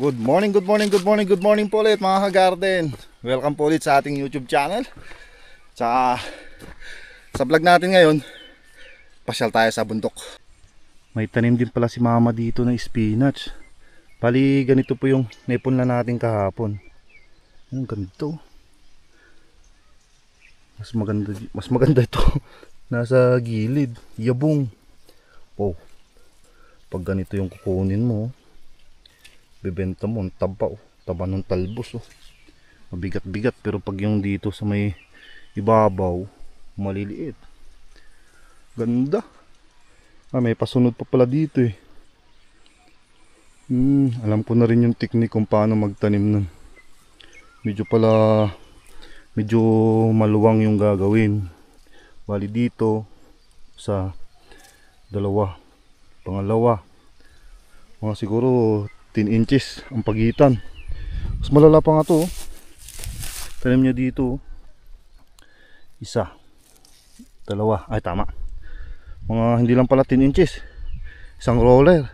Good morning, good morning, good morning, good morning po ulit mga ka-garden. Welcome po ulit sa ating YouTube channel. Sa vlog natin ngayon, pasyal tayo sa bundok. May tanim din pala si mama dito na spinach. Bali ganito po yung naipunla natin kahapon. Yung ganito. Mas maganda ito. Nasa gilid, yabong. Wow. Pag ganito yung kukunin mo, bebenta mo, ang taba, taba ng talbos, mabigat-bigat. Pero pag yung dito sa may ibabaw, maliliit. Ganda. May pasunod pa pala dito eh. Alam ko na rin yung technique kung paano magtanim nun. Medyo maluwang yung gagawin. Bali dito sa dalawa, pangalawa, mga siguro 10 inches ang pagitan. Mas malala pa nga to. Tanim niya dito. Isa, dalawa, ay tama. Mga hindi lang pala 10 inches. Isang roller.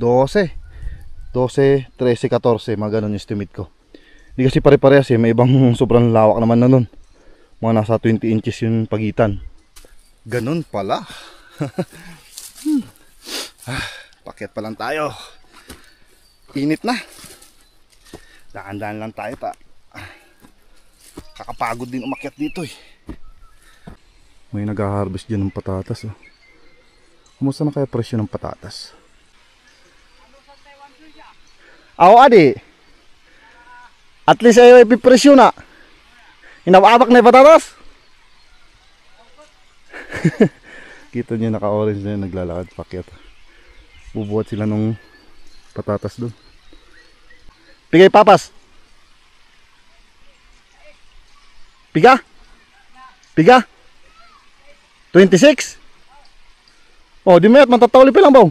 12, 13, 14. Mga ganun yung estimate ko. Hindi kasi pare-parehas eh. May ibang sobrang lawak naman na nun. Mga nasa 20 inches yung pagitan. Ganun pala. Paket pa lang tayo. Init na. Daan-daan lang tayo pa. Kakapagod din umakyat dito eh. May nag-harvest dyan ng patatas oh. Kumusta na kaya presyo ng patatas? Ako adi. At least ay ipipresyo na. Inababak na yung patatas. Kita nyo naka-orange na yun, naglalakad pakyat. Bubuhat sila nung patatas doon. Pigay papas. Piga? Piga? 26? Oh, di mayat matatawli pa lang ba?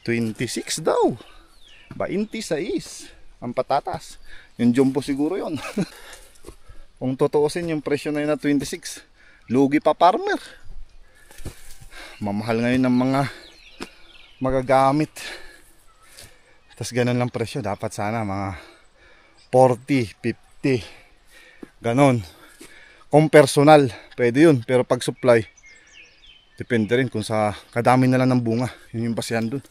26 daw. 26 ang patatas. Yung jumbo siguro yon. Kung tutuusin yung presyo na yun na 26, lugi pa farmer. Mamahal ngayon ng mga magagamit. Tapos ganun lang presyo. Dapat sana mga 40, 50 ganon. Kung personal pwede yun. Pero pag supply, depende rin kung sa kadami na lang ng bunga. Yun yung basihan dun.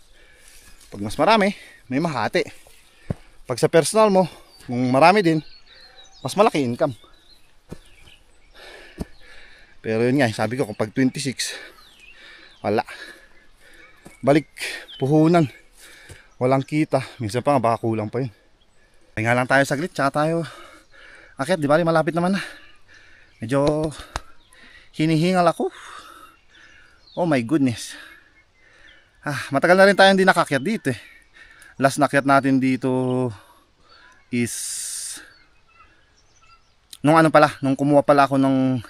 Pag mas marami, may mahati. Pag sa personal mo, kung marami din, mas malaki income. Pero yun nga, sabi ko kung pag 26, wala. Balik puhunan, walang kita. Minsan pa nga baka kulang pa yun. Pahinga lang tayo saglit, tsaka tayo akyat. Di ba malapit naman na. Medyo hinihingal ako. Oh my goodness. Matagal na rin tayo hindi nakakyat dito eh. Last nakyat natin dito is nung kumuha pala ako ng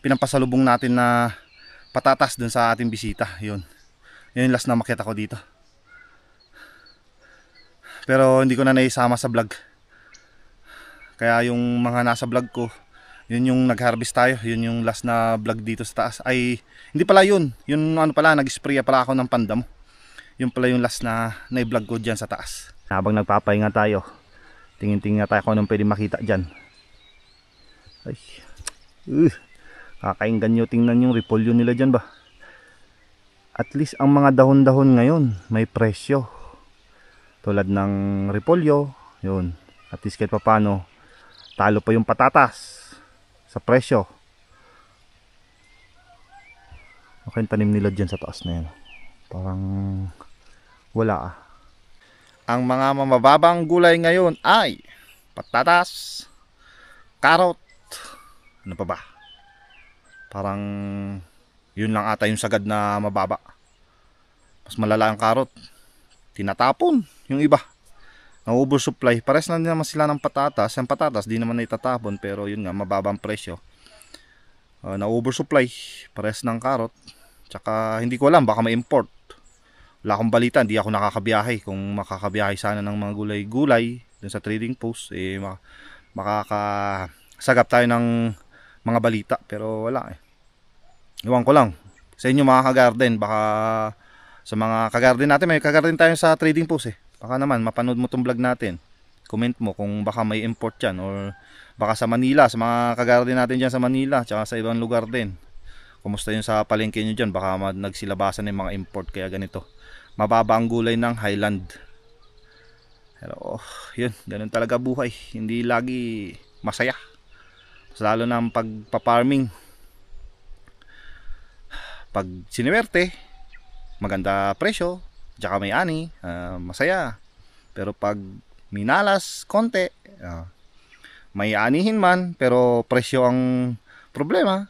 pinampasalubong natin na patatas dun sa ating bisita. Yun yung last na makyat ako dito. Pero hindi ko na naisama sa vlog. Kaya yung mga nasa vlog ko, yun yung nag-harvest tayo. Yun yung last na vlog dito sa taas. Ay, hindi pala yun. Yun nag-spray pala ako ng pandamo. Yun pala yung last na i-vlog ko dyan sa taas. Habang nagpapahinga tayo, tingin-tingin na tayo kung anong pwede makita dyan. Ay, kakainggan nyo tingnan yung repolyo nila dyan ba. At least ang mga dahon-dahon ngayon may presyo. Tulad ng repolyo, yun. At least kahit papano, talo pa yung patatas sa presyo. Okay, tanim nila dyan sa taas na yan. Parang wala Ang mga mababang gulay ngayon ay patatas, carrot, ano pa ba? Parang yun lang ata yung sagad na mababa. Mas malala ang carrot, tinatapon yung iba. Na-oversupply. Pares na naman sila ng patatas. Ang patatas di naman na itatapon, pero yun nga, mababang presyo. Na-oversupply. Pares ng carrot. Tsaka hindi ko alam, baka ma-import. Wala akong balita, hindi ako nakakabiyahe. Kung makakabiyahe sana ng mga gulay-gulay dun sa trading post, makakasagap tayo ng mga balita. Pero wala eh. Iwan ko lang. Sa inyo mga ka-garden, baka sa mga ka-garden natin, may ka-garden tayo sa trading post eh. Baka naman mapanood mo tong vlog natin. Comment mo kung baka may import yan, or baka sa Manila, sa mga kagarden natin dyan sa Manila, tsaka sa ibang lugar din. Kumusta yun sa palengke nyo dyan? Baka nagsilabasan ng mga import, kaya ganito. Mababa ang gulay ng Highland. Pero yun, ganun talaga buhay. Hindi lagi masaya. Lalo na ang pagpa-farming. Pag siniwerte, maganda presyo, tsaka may ani, masaya. Pero pag minalas konti, may anihin man pero presyo ang problema,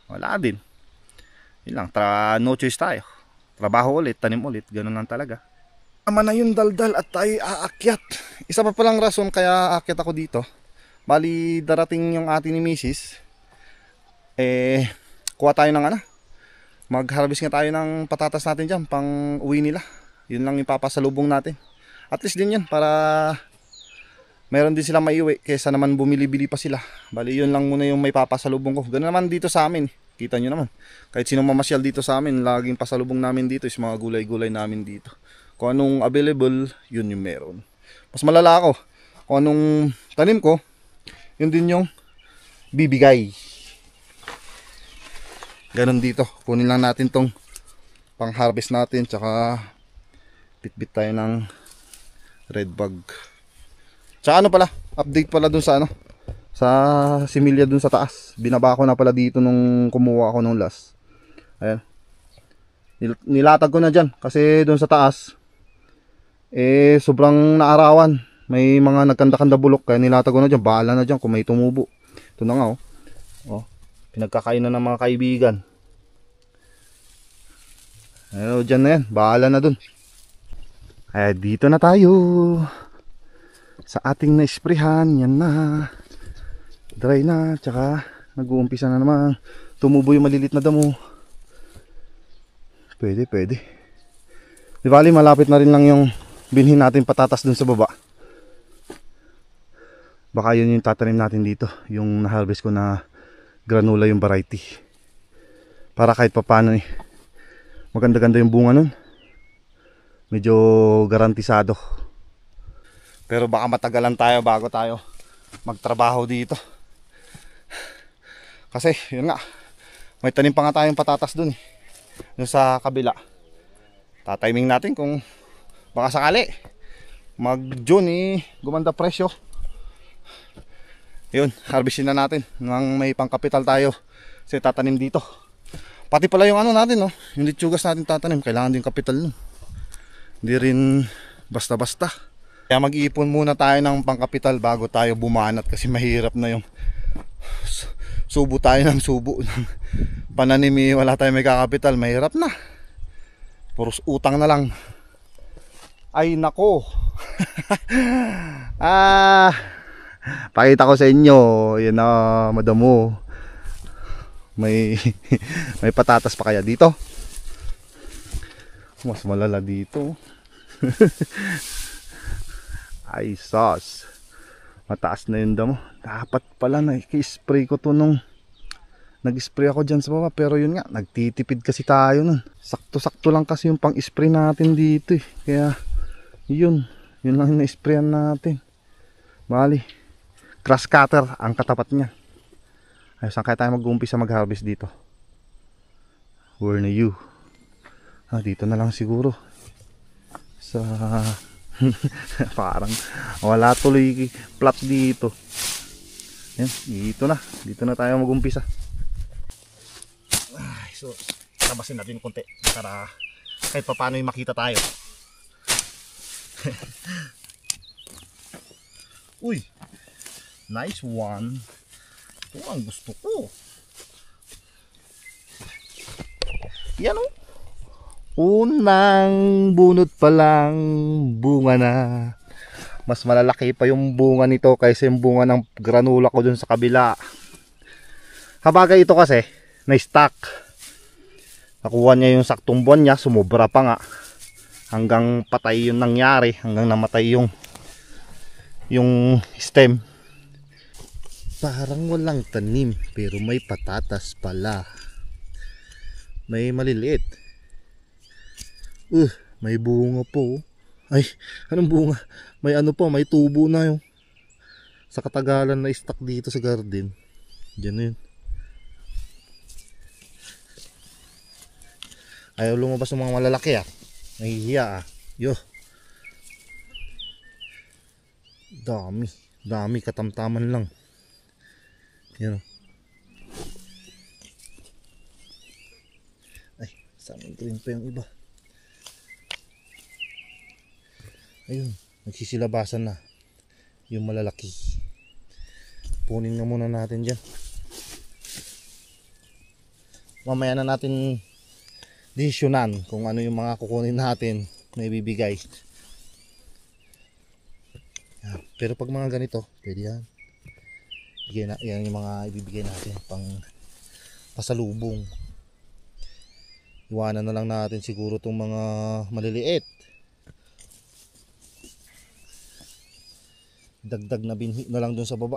wala din. Yun lang, no choice tayo. Trabaho ulit, tanim ulit, ganun lang talaga. Tama na yung daldal at tayo aakyat. Isa pa palang rason kaya aakyat ako dito. Bali darating yung atin ni Mrs. Kuha tayo ng mag-harvest nga tayo ng patatas natin dyan pang uwi nila. Yun lang ipapasalubong natin. At least din yan para meron din silang maiuwi kaysa naman bumili-bili pa sila. Bali yun lang muna yung may papasalubong ko. Ganun naman dito sa amin. Kita nyo naman. Kahit sino mamasyal dito sa amin, laging pasalubong namin dito is mga gulay-gulay namin dito. Kung anong available, yun yung meron. Mas malala ako. Kung anong tanim ko, yun din yung bibigay. Ganon dito. Kunin lang natin tong pang harvest natin. Tsaka bitbit tayo ng red bug. Tsaka pala, update pala dun sa sa similya dun sa taas. Binaba ko na pala dito nung kumuha ako nung last. Ayan. Nilatag ko na dyan. Kasi dun sa taas sobrang naarawan. May mga nagkanda-kanda bulok. Kaya nilatag ko na dyan. Bahala na dyan kung may tumubo. Ito na nga pinagkakainan ng mga kaibigan. Ayun, dyan na yan. Bahala na dun. Kaya dito na tayo. Sa ating na-sprayhan. Yan na. Dry na. Tsaka nag-uumpisa na naman. Tumubo yung malilit na damo. Pwede. Di bali, malapit na rin lang yung binhin natin patatas dun sa baba. Baka yun yung tatanim natin dito. Yung na-harvest ko na granula yung variety. Para kahit papano maganda-ganda yung bunga nun. Medyo garantisado. Pero baka matagalan tayo bago tayo magtrabaho dito. Kasi yun nga, may tanim pa nga tayong patatas dun dun sa kabila. Tatiming natin kung baka sakali mag-June gumanda presyo. Yun, harvestin na natin nang may pangkapital tayo kasi tatanim dito. Pati pala yung natin yung litsugas natin tatanim, kailangan din kapital nun. Hindi rin basta-basta. Kaya mag-iipon muna tayo ng pangkapital bago tayo bumanat kasi mahirap na yung subo tayo ng subo ng pananim, wala tayong may kakapital, mahirap na. Puros utang na lang. Ay nako. Pakita ko sa inyo, yan na madamo. May patatas pa kaya dito? Mas malala dito. Ay sus. Mataas na yung damo. Dapat pala na-spray ko to nung nag-spray ako dyan sa baba. Pero yun nga, nagtitipid kasi tayo nun. Sakto-sakto lang kasi yung pang-spray natin dito Kaya yun lang yung na-sprayan natin. Bali, grass cutter ang katapat niya. Ay, saan kaya tayo mag-uumpisa mag-harvest dito? Where na you? Dito na lang siguro. Sa parang wala tuloy plot dito. Yan, dito na tayo mag-umpisa. So, tabasin natin konti para kahit pa paano makita tayo. Uy, nice one. Ito ang gusto ko. Yan unang bunot pa lang, bunga na. Mas malalaki pa yung bunga nito kaysa yung bunga ng granula ko dun sa kabila. Habagay ito kasi na-stack. Nakuha niya yung saktong buwan niya, sumobra pa nga. Hanggang patay yung nangyari, hanggang namatay yung stem. Parang walang tanim pero may patatas pala. May maliliit. May bunga po. Ay, anong bunga? May ano pa, may tubo na yung sa katagalan na stock dito sa garden. Diyan na yun. Ayaw lumabas ng mga malalaki ah. Nahihiya ah. Yo. Dami. Dami katamtaman lang. Yan oh. Ay, saan green pa yung iba. Ayun, nagsisilabasan na yung malalaki. Punin nga muna natin dyan. Mamaya na natin desisyonan kung ano yung mga kukunin natin na ibibigay. Yan. Pero pag mga ganito, pwede yan. Bigay na, yan yung mga ibibigay natin pang pasalubong. Iwanan na lang natin siguro itong mga maliliit. Dagdag na binhi na lang dun sa baba.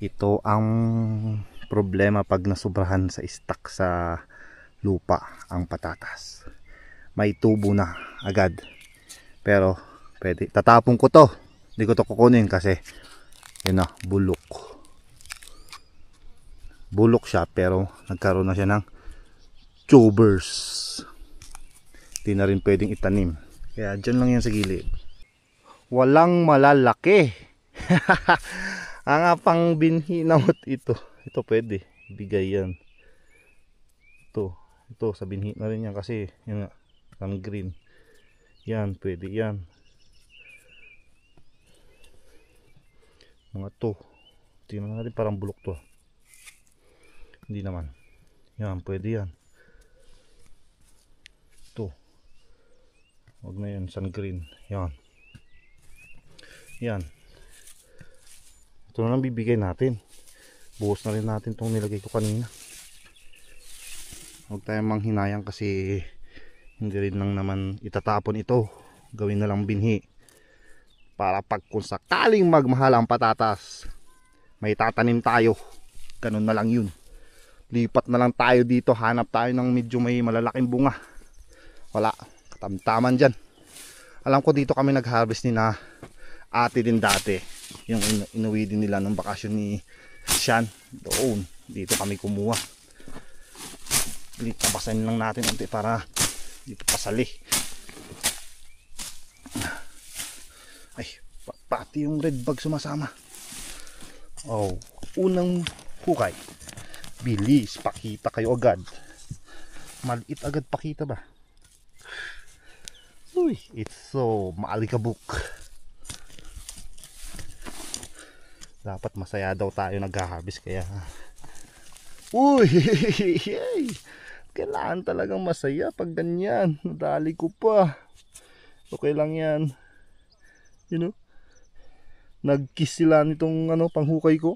Ito ang problema pag nasubrahan sa stock sa lupa ang patatas. May tubo na agad. Pero pwede. Tatapon ko to. Hindi ko to kukunin kasi yun na, bulok. Bulok siya pero nagkaroon na siya ng tubers. Hindi na rin pwedeng itanim. Kaya dyan lang yan sa gilid. Walang malalaki. Ang pang binhi namot ito. Ito pwede. Bigay yan. Ito sa binhi na rin yan kasi yun nga, ang green. Yan pwede yan. Mga to. Tingnan natin parang bulok to. Hindi naman. Yan, pwede yan. Ito. Huwag na yan, sun green. Yan. Yan. Ito na lang bibigay natin. Buhos na rin natin itong nilagay ko kanina. Huwag tayong manghinayang kasi hindi rin lang naman itatapon ito. Gawin na lang binhi. Para pag kung sakaling magmahal ang patatas, may tatanim tayo. Ganun na lang yun. Lipat na lang tayo dito, hanap tayo ng medyo may malalaking bunga. Wala, katamtaman dyan. Alam ko dito kami nag-harvest ni na ate din dati. Yung inuwi din nila ng bakasyon ni Sean. Doon, dito kami kumuha. Tabasan lang natin unti para dito pasali. Ay, pati yung red bug sumasama. Oh, unang hukay. Bilis, pakita kayo agad. Maliit agad pakita ba? Uy, it's so maalikabok. Dapat masaya daw tayo nag-harvest kaya. Uy, kailangan talagang masaya pag ganyan. Nadali ko pa. Okay lang yan. You know? Nag-kiss sila nitong ano, panghukay ko.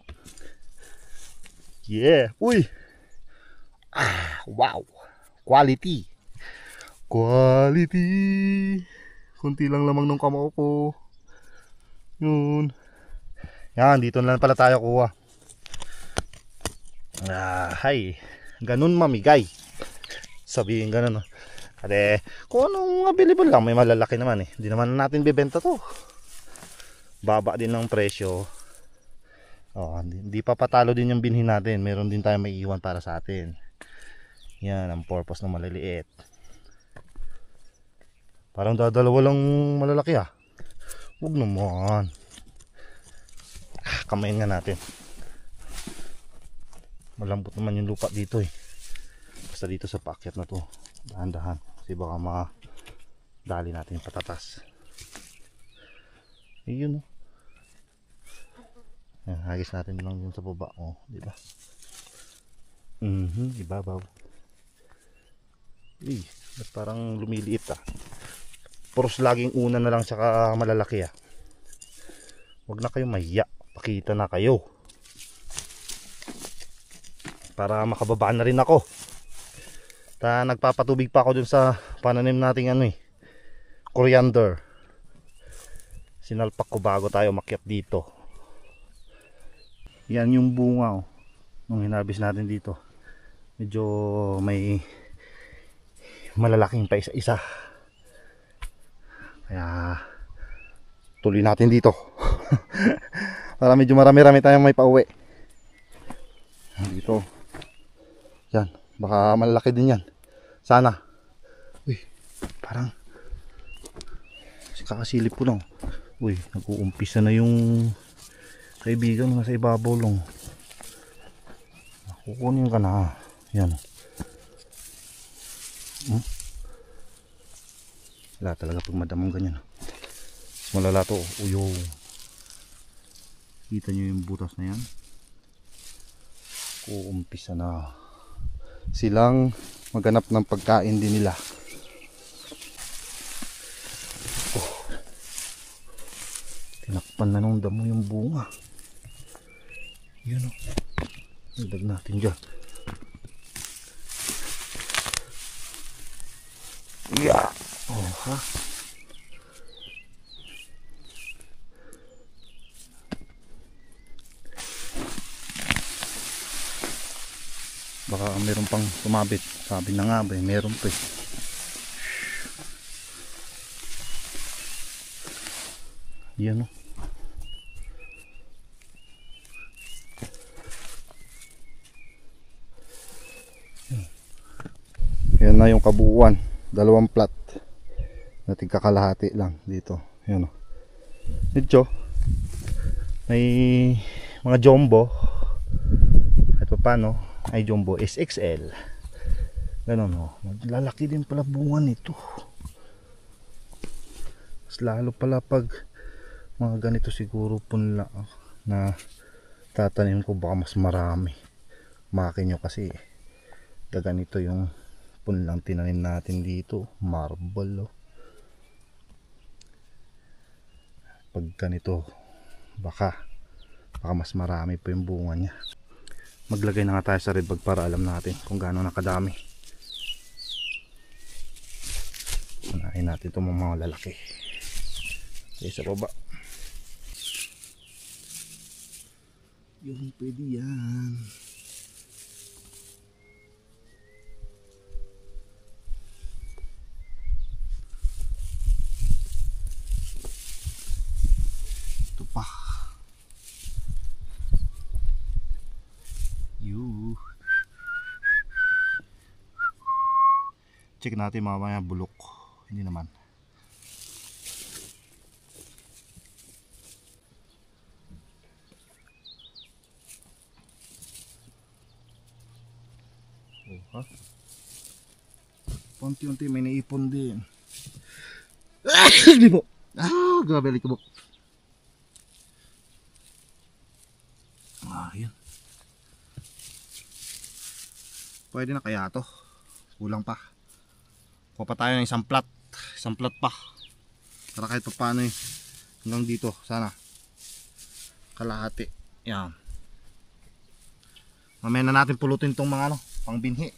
Yeah. Uy. Ah, wow. Quality. Quality. Kunti lang lamang ng kamao ko. Yun. Yan, dito na lang pala tayo kuha. Ah, hay. Ganun mamigay. Sabihin ganun. Kasi kung anong available lang, may malalaki naman eh. Hindi naman natin bibenta to. Baba din ng presyo. Oh, hindi pa patalo din yung binhin natin. Meron din tayong may iwan para sa atin. Yan ang purpose ng maliliit. Parang dadalawa lang malalaki ah. Huwag naman. Kamayin nga natin. Malambot naman yung lupa dito eh. Basta dito sa paakyat na to, dahan-dahan. Kasi baka madali natin yung patatas. Ayun oh. Yan, hagis natin lang yung sa baba. Oh, di ba? Ibabaw. Eh, parang lumiliit ah. Puros laging una na lang saka malalaki ah. Huwag na kayo mahiya. Pakita na kayo. Para makababa na rin ako. Nagpapatubig pa ako dun sa pananim nating ano eh, coriander. Sinalpak ko bago tayo makyat dito. Yan yung bunga oh. nung hinabis natin dito, medyo may malalaking pa isa-isa, kaya tuloy natin dito para medyo marami-rami tayong may pauwi dito. Yan, baka malalaki din yan sana. Uy, parang kakasilip ko lang. Uy, nag-uumpisa na yung kaibigan nga sa ibabaw lang. Kukunin ka na. Yan. Wala talaga pag madamang ganyan. Malala to. Uyo. Kita nyo yung butas na yan? Kuumpisa na silang maghanap ng pagkain din nila. Tinakpan na nung damo yung bunga. Yun o. Nagdag natin dyan. Yeah. Oh, ha? Baka meron pang tumabit. Sabi na nga ba, meron pa eh. Yan o. Yan na yung kabuuan. 2 plat na tigkakalahati lang dito. Yan o. Medyo may mga jumbo at paano ay jumbo SXL. Ganun o. Lalaki din pala bunga nito. Mas lalo pala pag mga ganito siguro punla na tatanim ko, baka mas marami. Makin nyo kasi ganito yung punlang tinanim natin dito, marble oh. Pag ganito baka mas marami pa yung bunga niya. Maglagay na nga tayo sa red bag para alam natin kung gaano nakadami. Unahin natin itong mga lalaki. Okay, sa baba yung pwede yan. Ito pa. Check natin mamaya bulok. Hindi naman. Oh, ha? Unti-unti may naipon din. Hindi po. Grabe alikabok. Yan. Pwede na kaya to. Kulang pa. Kuha pa tayo ng isang plat pa para kahit pa paano hanggang dito sana kalahati. Yan. Mamaya na natin pulutin tong mga pang binhi.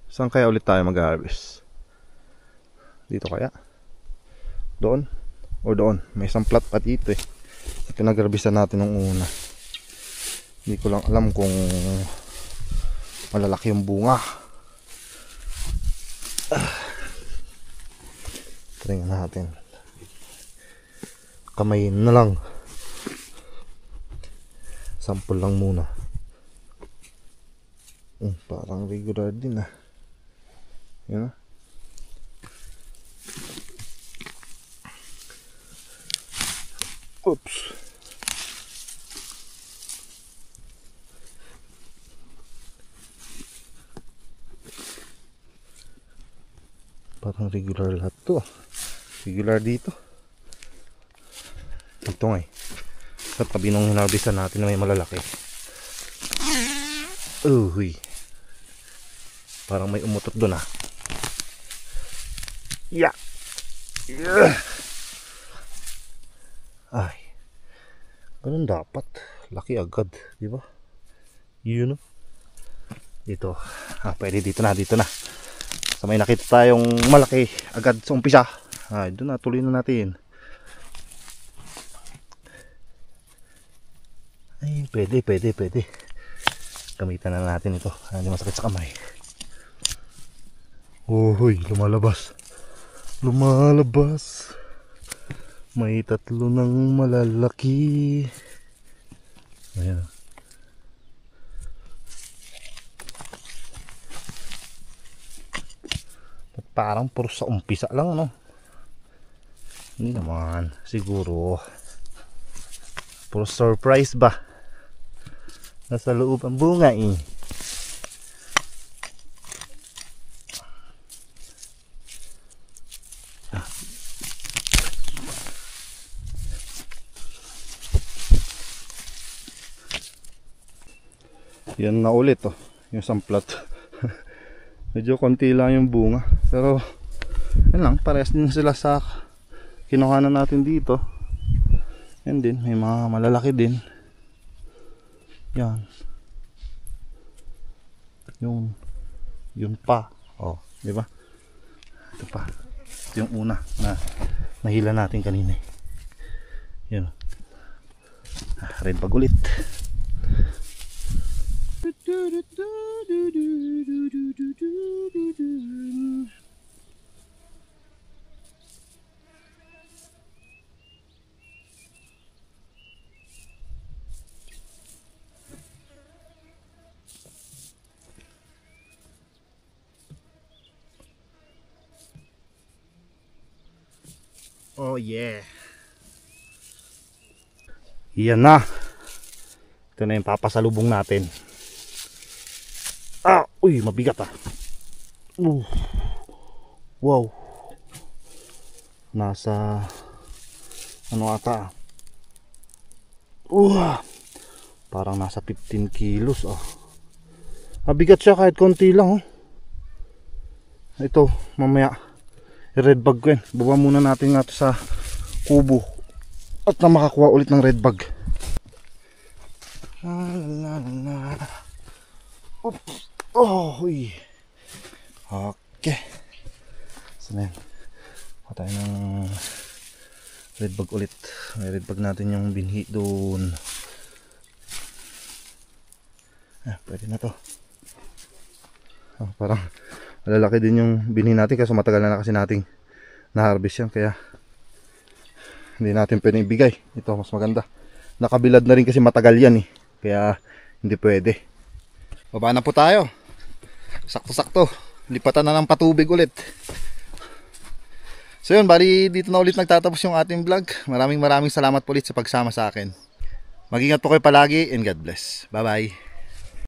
Saan kaya ulit tayo mag-harvest? Dito kaya? Doon? O doon? May isang plat pa dito eh. Pinag-harvestan natin nung una. Hindi ko lang alam kung malalaki yung bunga. Tingnan natin. Kamayin na lang. Sample lang muna. Parang regular din ah. Yan ah. Oops. Parang regular lahat to. Regular dito. Ito nga eh. Sa tabi nung hinarvestan natin na may malalaki. Uy. Parang may umutot doon ah. Yeah. Yeah. Ay. Ganun dapat. Laki agad, di ba? Yun oh. Dito. Pwede dito na. So may nakita tayong malaki agad sa umpisa. Doon na, tuloy na natin. Ay, pwede. Gamitan na natin ito. Hindi masakit sa kamay. Uy, lumalabas. Lumalabas. May 3 ng malalaki. Ayan. Parang puro sa umpisa lang, no? Hindi naman. Siguro puro surprise ba? Nasa loob ang bunga eh. Yan na ulit oh, yung samplat. Medyo konti lang yung bunga, pero yan lang, parehas din sila sa kinuha na natin dito. Yan din, may mga malalaki din. Yan. Yun pa. Oh, di ba? Ito pa. Ito yung una na nahila natin kanina. Yan. Red bag ulit. Oh yeah. Yan na. Ito na yung papasalubong natin. Ah, uy, mabigat ah. Wow. Nasa ano ata? Parang nasa 15 kilos ah. Mabigat siya kahit konti lang oh. Ito, mamaya red bag ko yan. Baba muna natin nga ito sa kubo at na makakuha ulit ng red bag. Oops. Oh, uy. Okay. So na yan. Kuha tayo ng red bag ulit. May red bag natin yung binhi doon. Pwede na to. Parang malalaki din yung binhi natin kasi matagal na kasi nating na-harvest yan, kaya hindi natin pwedeng ibigay. Ito mas maganda. Nakabilad na rin kasi matagal yan eh, kaya hindi pwede. Baba na po tayo. Sakto-sakto. Lipatan na ng patubig ulit. So yun, bali dito na ulit nagtatapos yung ating vlog. Maraming salamat po ulit sa pagsama sa akin. Mag-ingat po kayo palagi and God bless. Bye bye.